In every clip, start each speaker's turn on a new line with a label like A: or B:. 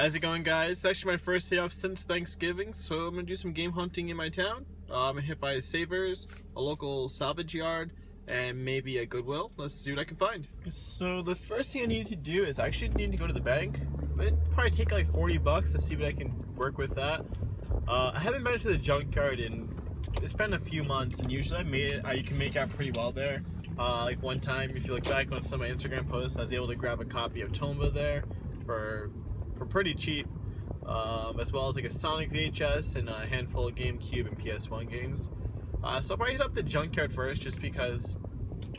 A: How's it going, guys? It's actually my first day off since Thanksgiving, so I'm gonna do some game hunting in my town. I'm gonna hit by Savers, a local salvage yard, and maybe a Goodwill. Let's see what I can find. So the first thing I need to do is I actually need to go to the bank. It'd probably take like $40 to see what I can work with that. I haven't been to the junkyard in it's been a few months, and usually you can make out pretty well there. Like one time, if you look back on some of my Instagram posts, I was able to grab a copy of Tomba there for pretty cheap, as well as like a Sonic VHS and a handful of GameCube and PS1 games. So I'll probably hit up the junkyard first, just because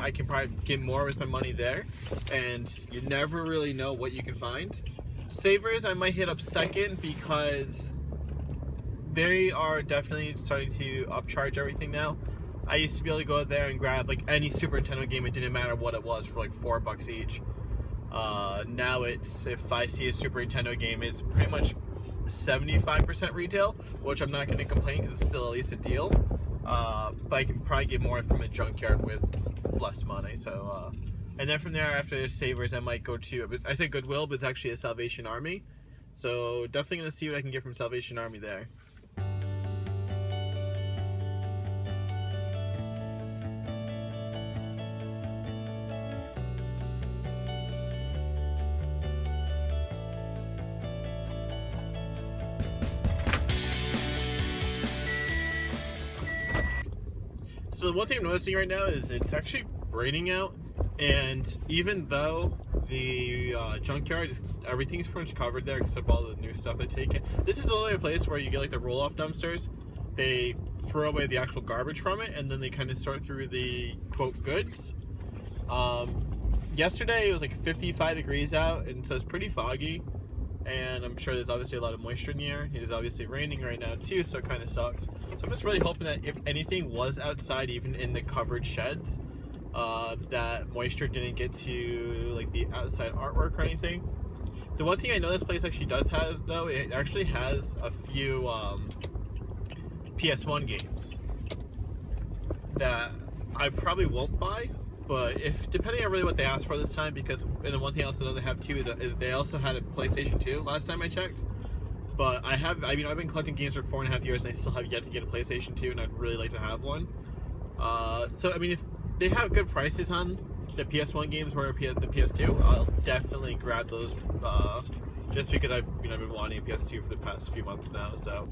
A: I can probably get more with my money there, and you never really know what you can find. Savers, I might hit up second because they are definitely starting to upcharge everything now. I used to be able to go there and grab like any Super Nintendo game, it didn't matter what it was, for like $4 each. Now it's, if I see a Super Nintendo game, it's pretty much 75% retail, which I'm not going to complain because it's still at least a deal. But I can probably get more from a junkyard with less money. So, and then from there, after Savers, I might go to, I say Goodwill, but it's actually a Salvation Army. So definitely going to see what I can get from Salvation Army there. So one thing I'm noticing right now is it's actually raining out, and even though the junkyard everything's pretty much covered there except all the new stuff they take in. This is the only place where you get like the roll-off dumpsters. They throw away the actual garbage from it, and then they kind of sort through the quote goods. Yesterday it was like 55 degrees out, and so it's pretty foggy. And I'm sure there's obviously a lot of moisture in the air. It is obviously raining right now too, so it kind of sucks. So I'm just really hoping that if anything was outside, even in the covered sheds, that moisture didn't get to like the outside artwork or anything. The one thing I know this place actually does have, though, it actually has a few PS1 games that I probably won't buy. But depending on really what they asked for this time, because, and the one thing I also know they have too is they also had a PlayStation 2 last time I checked. But I've been collecting games for 4.5 years, and I still have yet to get a PlayStation 2, and I'd really like to have one. So I mean, if they have good prices on the PS1 games or the PS2, I'll definitely grab those. Just because I've been wanting a PS2 for the past few months now. So.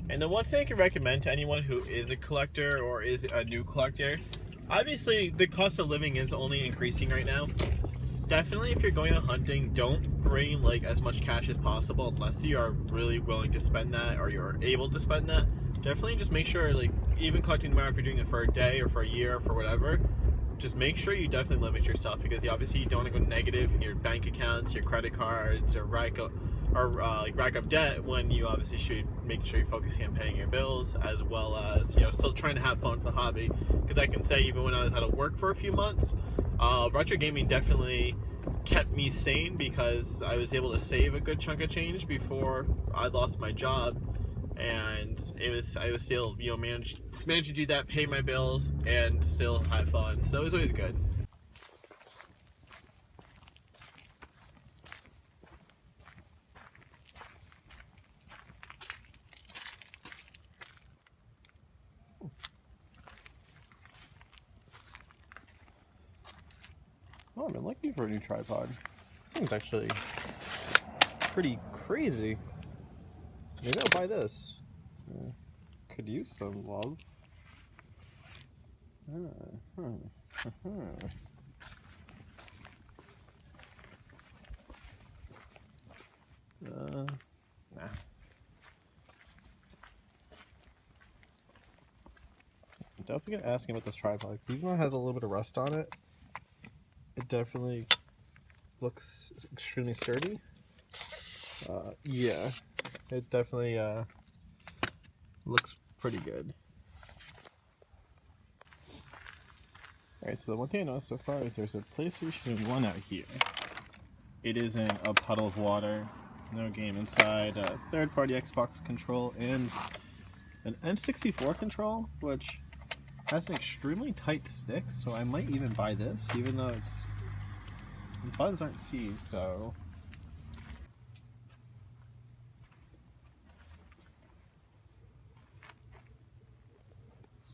A: And the one thing I can recommend to anyone who is a collector or is a new collector. Obviously, the cost of living is only increasing right now. Definitely, if you're going out hunting, don't bring like as much cash as possible unless you are really willing to spend that or you're able to spend that. Definitely just make sure, like, even collecting no matter if you're doing it for a day or for a year or for whatever, just make sure you definitely limit yourself, because obviously you don't want to go negative in your bank accounts, your credit cards, or rack up debt, when you obviously should make sure you're focusing on paying your bills, as well as still trying to have fun with the hobby. Because I can say, even when I was out of work for a few months, retro gaming definitely kept me sane, because I was able to save a good chunk of change before I lost my job, and I was still managed to do that, pay my bills, and still have fun. So it was always good.
B: Oh, I've been looking for a new tripod. I think it's actually pretty crazy. Maybe I'll buy this. Could use some love. Nah. I'm definitely gonna ask him about this tripod. Even though it has a little bit of rust on it, it definitely looks extremely sturdy. Yeah, it definitely looks pretty good. Alright, so the one thing I noticed so far is there's a PlayStation 1 out here. It is in a puddle of water, no game inside, a third-party Xbox control, and an N64 control, which has an extremely tight stick, so I might even buy this, even though the buttons aren't C's, so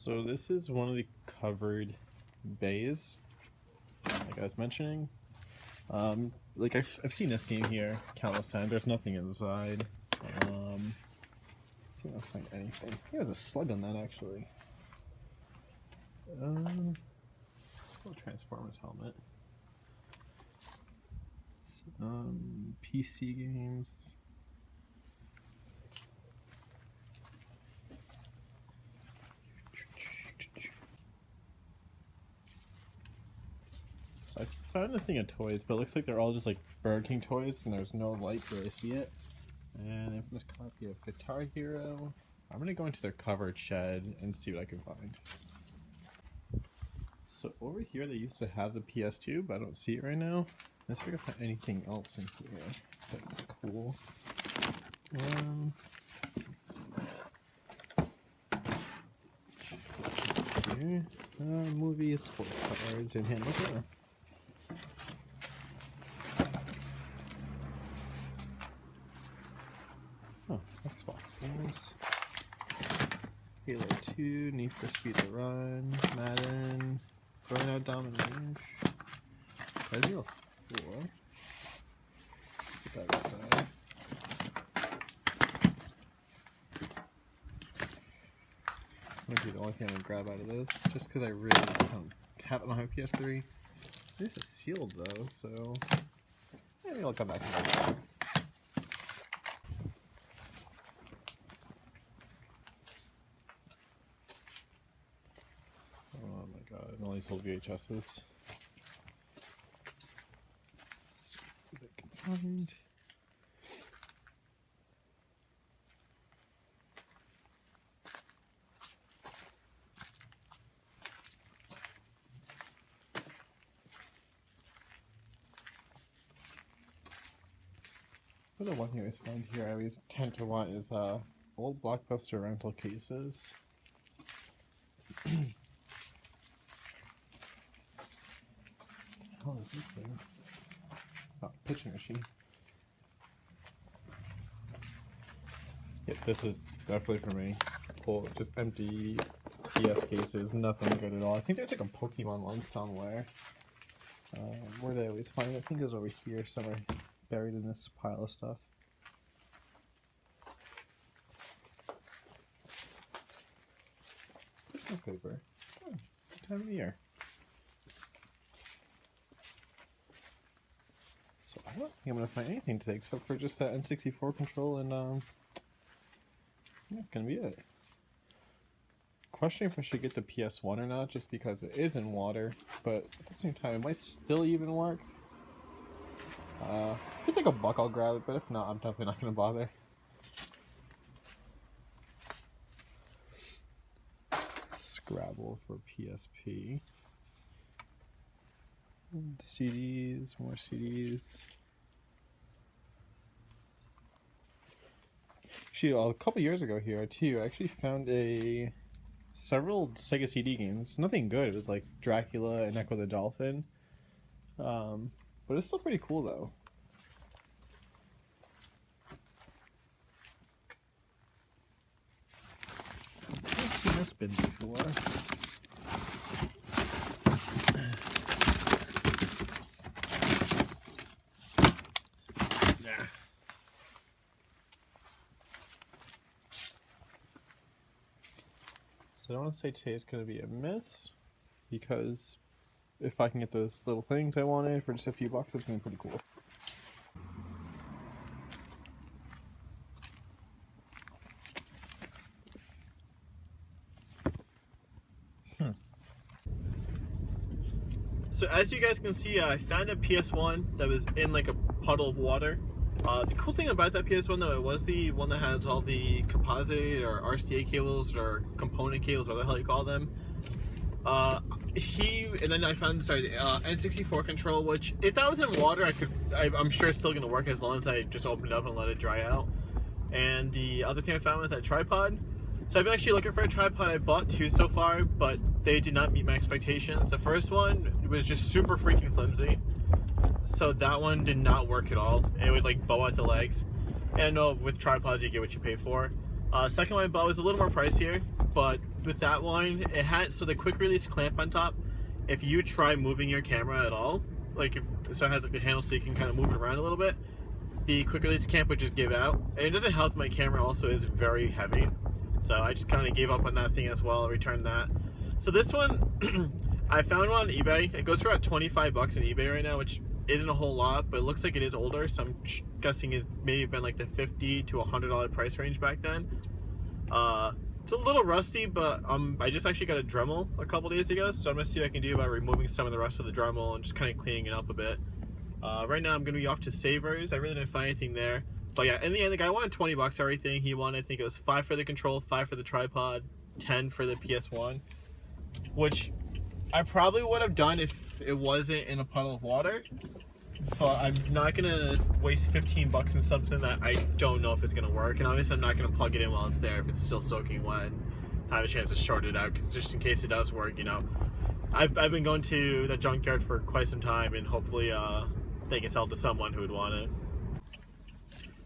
B: So this is one of the covered bays, like I was mentioning. Like I've seen this game here countless times. There's nothing inside. Let's see if I can find anything. There's a slug on that actually. Little Transformers helmet. PC games. So I found a thing of toys, but it looks like they're all just like Burger King toys, and there's no light where I see it. And infamous copy of Guitar Hero. I'm gonna go into their covered shed and see what I can find. So over here they used to have the PS2, but I don't see it right now. Let's see if I can find anything else in here that's cool. Here. Movies, sports cards, and handbook. Oh, Xbox games. Halo 2, Need for Speed to Run, Madden, Burnout Domination, Resident 4. Put that aside. Might be the only thing I'm gonna grab out of this, just because I really don't have it on my PS3. This is sealed though, so maybe I'll come back and get it. Oh my god, and all these old VHSs. Let's see what I can find. The one thing I always find here I always tend to want is old Blockbuster rental cases. What is this thing? Oh, pitching machine. Yep, this is definitely for me. Cool, just empty PS cases, nothing good at all. I think there's like a Pokemon one somewhere. Where do I always find it? I think it's over here somewhere, buried in this pile of stuff. There's no paper. Oh, what time of year? So I don't think I'm gonna find anything today except for just that N64 control, and I think that's gonna be it. Questioning if I should get the PS1 or not, just because it is in water, but at the same time it might still even work. If it's like a buck, I'll grab it, but if not, I'm definitely not gonna bother. Scrabble for PSP. CDs, more CDs. Actually, a couple years ago here too, I actually found several Sega CD games. Nothing good. It was like Dracula and Echo the Dolphin. But it's still pretty cool though. I've seen this bin before. So I don't want to say today's going to be a miss, because if I can get those little things I wanted for just a few bucks, it's going to be pretty cool.
A: So as you guys can see, I found a PS1 that was in like a puddle of water. The cool thing about that PS1 though, it was the one that has all the composite or RCA cables or component cables, whatever the hell you call them. And then I found, sorry, the N64 control, which if that was in water, I'm sure it's still gonna work as long as I just open it up and let it dry out. And the other thing I found was that tripod. So I've been actually looking for a tripod. I bought two so far, but they did not meet my expectations. The first one was just super freaking flimsy, so that one did not work at all. It would like bow out the legs. And I know with tripods you get what you pay for. Second one I bought was a little more pricier, but with that one, it had, so the quick release clamp on top, if you try moving your camera at all, like if, so it has like the handle so you can kind of move it around a little bit, the quick release clamp would just give out. And it doesn't help, my camera also is very heavy. So I just kind of gave up on that thing as well, returned that. So this one, I found one on eBay. It goes for about 25 bucks on eBay right now, which isn't a whole lot, but it looks like it is older. So I'm guessing it maybe been like the $50 to $100 price range back then. It's a little rusty, but I just actually got a Dremel a couple days ago, so I'm gonna see what I can do by removing some of the rest of the Dremel and just kind of cleaning it up a bit. Right now I'm gonna be off to Savers. I really didn't find anything there, but yeah, in the end the guy wanted 20 bucks everything. He wanted, I think it was 5 for the control, 5 for the tripod, 10 for the PS1, which I probably would have done if it wasn't in a puddle of water. But I'm not gonna waste 15 bucks on something that I don't know if it's gonna work, and obviously I'm not gonna plug it in while it's there if it's still soaking wet and have a chance to short it out, because just in case it does work, you know. I've been going to the junkyard for quite some time, and hopefully they can sell it to someone who would want it.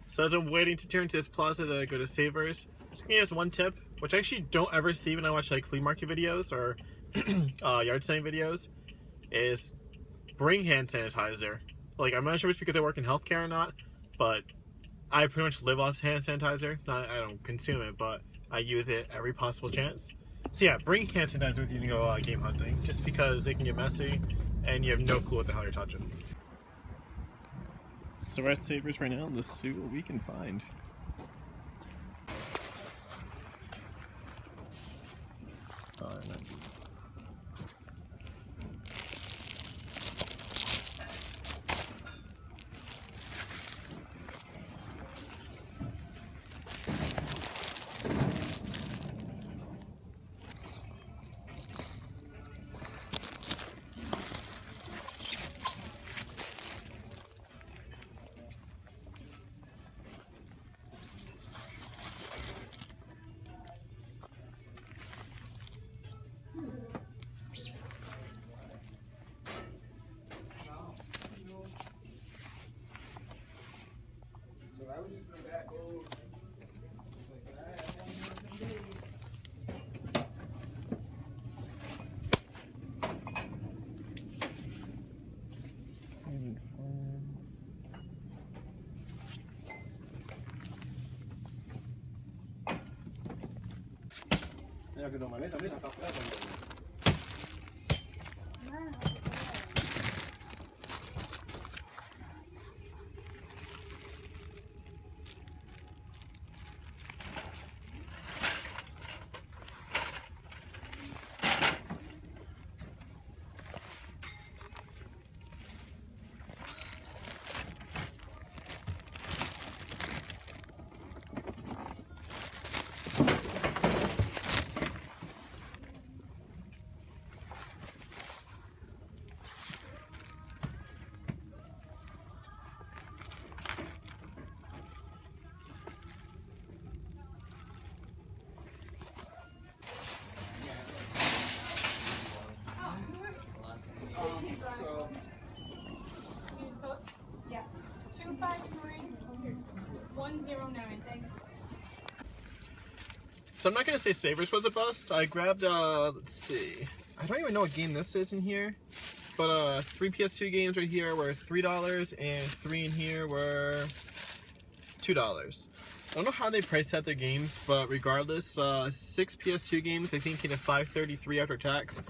A: So as I'm waiting to turn to this plaza to go to Savers, I'm just gonna give us one tip, which I actually don't ever see when I watch like flea market videos or yard selling videos, is bring hand sanitizer. Like, I'm not sure if it's because I work in healthcare or not, but I pretty much live off hand sanitizer. I don't consume it, but I use it every possible chance. So yeah, bring hand sanitizer with you to go game hunting, just because it can get messy and you have no clue what the hell you're touching.
B: So we're at Savers right now. Let's see what we can find. Oh, no.
C: Yeah. 253-109. Thank you.
A: So I'm not gonna say Savers was a bust. I grabbed let's see, I don't even know what game this is in here, but 3 PS2 games right here were $3 and 3 in here were $2. I don't know how they price set their games, but regardless, 6 PS2 games I think in a $5.33 after tax.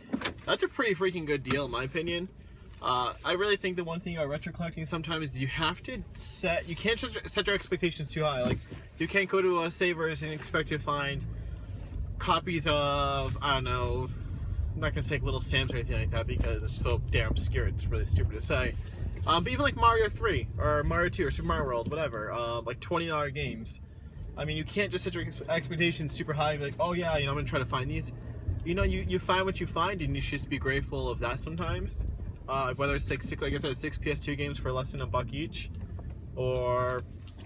A: That's a pretty freaking good deal in my opinion. I really think the one thing about retro collecting sometimes is you have to you can't set your expectations too high. Like, you can't go to Savers and expect to find copies of, I don't know, I'm not gonna say Little Sam's or anything like that because it's so damn obscure, it's really stupid to say. But even like Mario 3 or Mario 2 or Super Mario World, whatever, like $20 games. I mean, you can't just set your expectations super high and be like, oh yeah, you know, I'm gonna try to find these. You know, you find what you find, and you should just be grateful of that sometimes. Whether it's like I said, 6 PS2 games for less than $1 each, or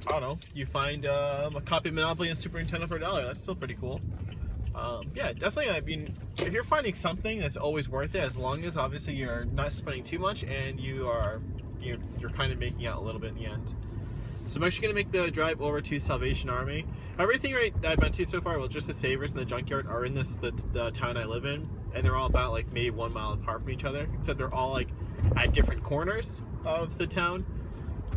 A: I don't know, you find a copy of Monopoly and Super Nintendo for $1. That's still pretty cool. Yeah, definitely. I mean, if you're finding something, that's always worth it, as long as obviously you're not spending too much and you're kind of making out a little bit in the end. So I'm actually going to make the drive over to Salvation Army. Everything that I've been to so far, well, just the Savers and the Junkyard are in the town I live in, and they're all about like maybe 1 mile apart from each other, except they're all like at different corners of the town.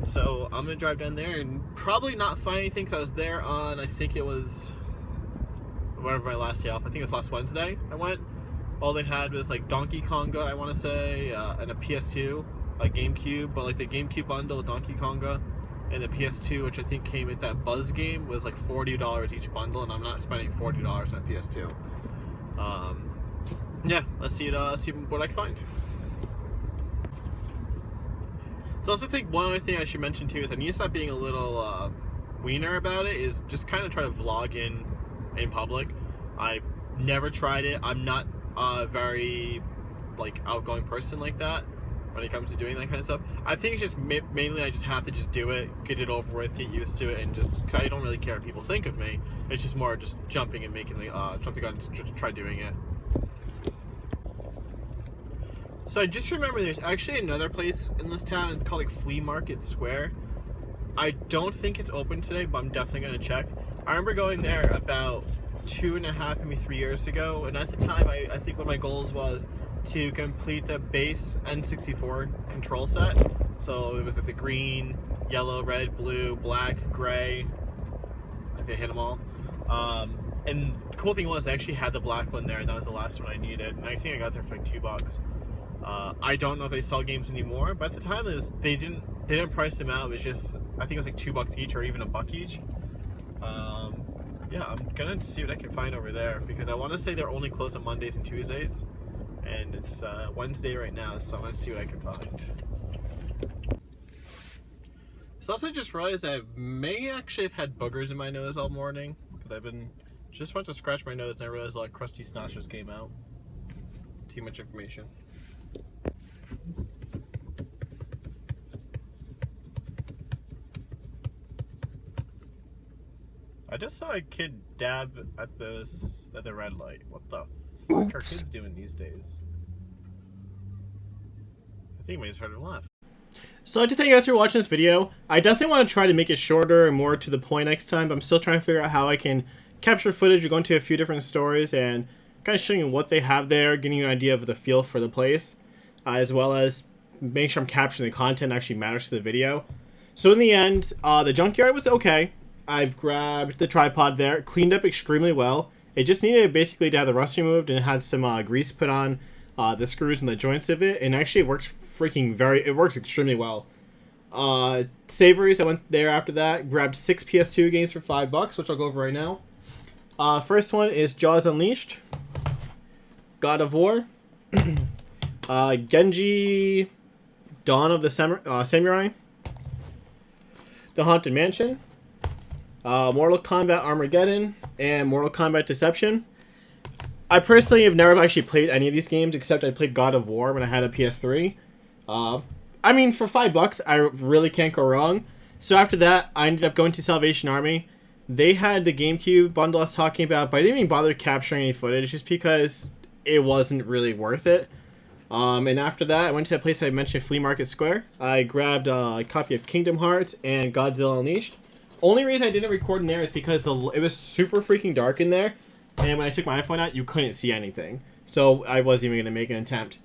A: So I'm going to drive down there and probably not find anything, because I was there on, I think it was, whatever my last day off, I think it was last Wednesday I went. All they had was like Donkey Konga, I want to say, and a PS2, a GameCube, but like the GameCube bundle with Donkey Konga and the PS2, which I think came with that Buzz game, was like $40 each bundle, and I'm not spending $40 on a PS2. Yeah, let's see what I can find. So I also think one other thing I should mention too is I need to stop being a little wiener about it, is just kind of try to vlog in public. I never tried it. I'm not a very like outgoing person like that when it comes to doing that kind of stuff. I think it's just mainly I just have to just do it, get it over with, get used to it, and just, because I don't really care what people think of me. It's just more just jumping and making jump the gun and just try doing it. So I just remember there's actually another place in this town. It's called like Flea Market Square. I don't think it's open today, but I'm definitely gonna check. I remember going there about 2.5, maybe 3 years ago, and at the time I think one of my goals was to complete the base N64 control set. So it was like the green, yellow, red, blue, black, gray. I think I hit them all. And the cool thing was they actually had the black one there, and that was the last one I needed. And I think I got there for like $2. I don't know if they sell games anymore, but at the time they didn't price them out. It was just, I think it was like $2 each, or even $1 each. Yeah, I'm gonna see what I can find over there, because I want to say they're only closed on Mondays and Tuesdays, and it's Wednesday right now, so I'm gonna see what I can find. So also, I just realized I may actually have had boogers in my nose all morning, because I've been just went to scratch my nose and I realized a lot of crusty snot just came out. Too much information. I just saw a kid dab at the red light. What the fuck are kids doing these days? I think we just heard him laugh. So I'd like to thank you guys for watching this video. I definitely want to try to make it shorter and more to the point next time, but I'm still trying to figure out how I can capture footage or go into a few different stores and kind of showing you what they have there, getting you an idea of the feel for the place, as well as make sure I'm capturing the content that actually matters to the video. So in the end, the junkyard was okay. I've grabbed the tripod there, cleaned up extremely well. It just needed basically to have the rust removed, and it had some grease put on the screws and the joints of it, and actually it works it works extremely well. Savories, I went there after that, grabbed 6 PS2 games for $5, which I'll go over right now. First one is Jaws Unleashed, God of War, Genji, Dawn of the Samurai, The Haunted Mansion, Mortal Kombat Armageddon, and Mortal Kombat Deception. I personally have never actually played any of these games, except I played God of War when I had a PS3. I mean, for $5, I really can't go wrong. So after that, I ended up going to Salvation Army. They had the GameCube bundle I was talking about, but I didn't even bother capturing any footage just because it wasn't really worth it. And after that, I went to a place I mentioned, Flea Market Square. I grabbed a copy of Kingdom Hearts and Godzilla Unleashed. Only reason I didn't record in there is because it was super freaking dark in there, and when I took my iPhone out, you couldn't see anything. So I wasn't even going to make an attempt.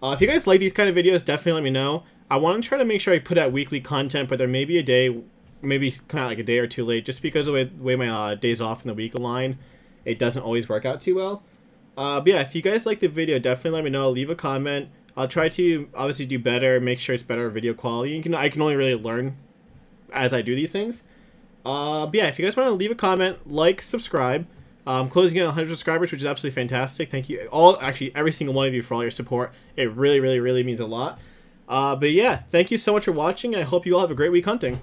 A: If you guys like these kind of videos, definitely let me know. I want to try to make sure I put out weekly content, but there may be a day, maybe kind of like a day or two late, just because of the way my days off in the week align. It doesn't always work out too well. But yeah, if you guys like the video, definitely let me know. Leave a comment. I'll try to obviously do better, make sure it's better video quality. I can only really learn as I do these things. But yeah, if you guys want to leave a comment, like, subscribe. I'm closing in 100 subscribers, which is absolutely fantastic. Thank you actually every single one of you for all your support. It really, really, really means a lot. But yeah, thank you so much for watching, and I hope you all have a great week hunting.